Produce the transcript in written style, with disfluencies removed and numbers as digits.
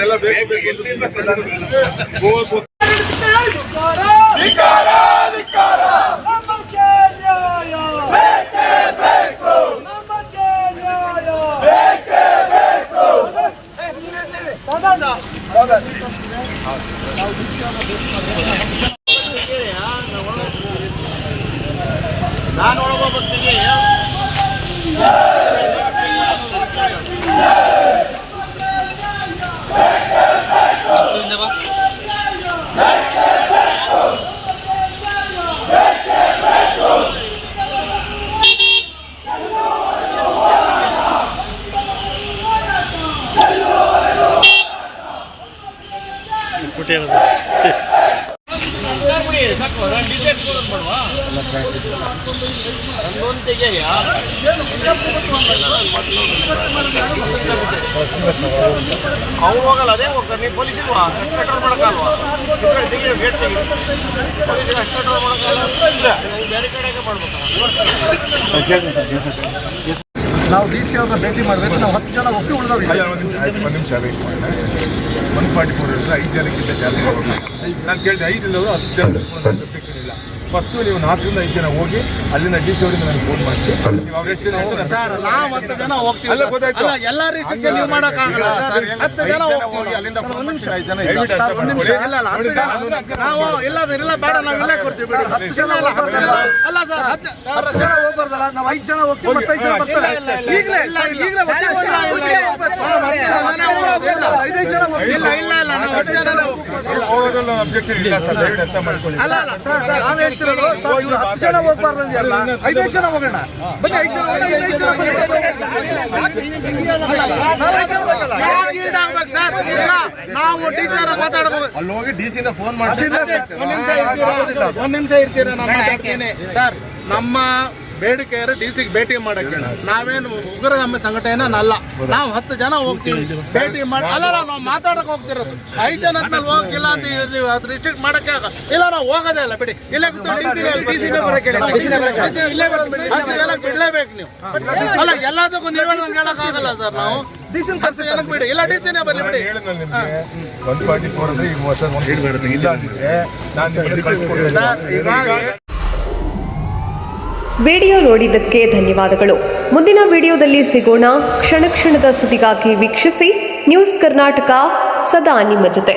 ಎಲ್ಲ ಬೇಕು ನಾನು ಒಳಗೆ ಬರ್ತೀನಿ. ಅವ್ರು ಹೋಗಲ್ಲ, ಅದೇ ಹೋಗ್ತಾರೆ. ನೀವು ಪೊಲೀಸ್ ಇಲ್ವಾ? ಕಂಟ್ರೋಲ್ ಮಾಡೋಕ್ಕಲ್ವಾ? ಗೇಟ್ ತೆಗಿ, ಪೊಲೀಸ್ ಕಂಟ್ರೋಲ್ ಮಾಡೋಕ್ಕಲ್ಲ. ಬೇರೆ ಕಡೆಗೆ ಮಾಡ್ಬೇಕಲ್ಲ. ನಾವು ಡಿ ಸಿ ಅವ್ರನ್ನ ಭೇಟಿ ಮಾಡಬೇಕು. ನಾವು 10 ಜನ ಒಪ್ಪಿ ಉಳಿದವ್ರು. ಒಂದು ನಿಮಿಷ ವೇಟ್ ಮಾಡಿ. 144 5 ಜನಕ್ಕಿಂತ ಜಾಸ್ತಿ ನಾನು ಕೇಳಿದೆ. 5 ಇಲ್ಲವರು 10 ಜನ ಇಲ್ಲ. ಫಸ್ಟು ನೀವು 4 ರಿಂದ 5 ಜನ ಹೋಗಿ ಅಲ್ಲಿನ ಡಿ ಸಿ ಅವರಿಂದ ನನಗೆ ಫೋನ್ ಮಾಡಿ. ನೀವು ಅವ್ರು ಎಷ್ಟು ಜನ ಸರ್, ನಾವು 10 ಜನ ಹೋಗ್ತೀವಿ. ಅಲ್ಲ, ಗೊತ್ತಾಯ್ತು. ಎಲ್ಲ ರೀತಿಗೆ ನೀವು ಮಾಡೋಕ್ಕಾಗಲ್ಲ. 10 ಜನ ಹೋಗಿ ಅಲ್ಲಿಂದ 5 ಜನ ಇಲ್ಲ. ಸರ್, 1 ನಿಮಿಷ. ಇಲ್ಲ, 10 ಜನ ನಾವು ಇಲ್ಲ ಬೇಡ, ನಾವು ಇಲ್ಲೇ ಕೊಡ್ತೀವಿ. 10 ಜನ ಅಲ್ಲ, 10 ಜನ ಅಲ್ಲ ಸರ್. 10 ಜನ ಹೋಗ್ಬಾರ್ದಲ್ಲ. ನಾವು 5 ಜನ ಹೋಗ್ತೀವಿ, 5 ಜನ ಬರ್ತಾರೆ. ಈಗಲೇ ಇಲ್ಲ, ಇಲ್ಲ 5 ಜನ ಅಬ್ಜೆಕ್ಷನ್ ಇಲ್ಲ ಸರ್. ಅರ್ಥ ಮಾಡ್ಕೊಳ್ಳಿ. ಅಲ್ಲ ಸರ್, ನಾನು ಹೇಳ್ತಿರೋದು ಸರ್, ಇವ್ರು 10 ಜನ ಹೋಗ್ಬಾರ್ದು ಅಲ್ಲ, 5 ಜನ ಹೋಗೋಣ. ಬನ್ನಿ, 5 ಜನ ನಾವು ಟೀಚರ್ ಮಾತಾಡಬಹುದು. ಅಲ್ಲಿ ಹೋಗಿ ಡಿ ಸಿ ಫೋನ್ ಮಾಡ್ತೀನಿ. 1 ನಿಮಿಷ ಇರ್ತೀರಾ? ನಾನು ಮಾತಾಡ್ತೀನಿ ಸರ್. ನಮ್ಮ ಬೇಡಿಕೆಯರು ಡಿ ಸಿಗೆ ಭೇಟಿ ಮಾಡಕ್ಕೆ. ನಾವೇನು ಉಗ್ರಗಾಮಿ ಸಂಘಟನೆ ಅಲ್ಲ. ನಾವು 10 ಜನ ಹೋಗ್ತೀವಿ, ಭೇಟಿ ಮಾಡಿ. ಅಲ್ಲ, ನಾವು ಮಾತಾಡಕ್ಕೆ ಹೋಗ್ತಿರೋದು. 5 ಜನ ಹೋಗಿಲ್ಲ ಅಂತ ರಿಸ್ಟ್ರಿಕ್ಟ್ ಮಾಡಕ್ಕೆ ಇಲ್ಲ. ನಾವು ಹೋಗೋದೇ ಇಲ್ಲ, ಬಿಡಿ. ಇಲ್ಲೇ ಬಿಡ್ಲೇಬೇಕು ನೀವು. ಅಲ್ಲ, ಎಲ್ಲದಕ್ಕೂ ನೀವು ಹೇಳಕ್ಕಾಗಲ್ಲ ಸರ್. ನಾವು 10 ಜನಕ್ಕೆ ಬಿಡಿ. ಇಲ್ಲ, ಡಿ ಸಿನೇ ಬರಲಿ, ಬಿಡಿ. 144 ಅಂದ್ರೆ ಈಗ ಹೊಸ ಇಲ್ಲ ಅಂದ್ರೆ ವಿಡಿಯೋ ನೋಡಿದ್ದಕ್ಕೆ ಧನ್ಯವಾದಗಳು. ಮುಂದಿನ ವಿಡಿಯೋದಲ್ಲಿ ಸಿಗೋಣ. ಕ್ಷಣ ಕ್ಷಣದ ಸುದ್ದಿಗಾಗಿ ವೀಕ್ಷಿಸಿ ನ್ಯೂಸ್ ಕರ್ನಾಟಕ, ಸದಾ ನಿಮ್ಮ ಜೊತೆ.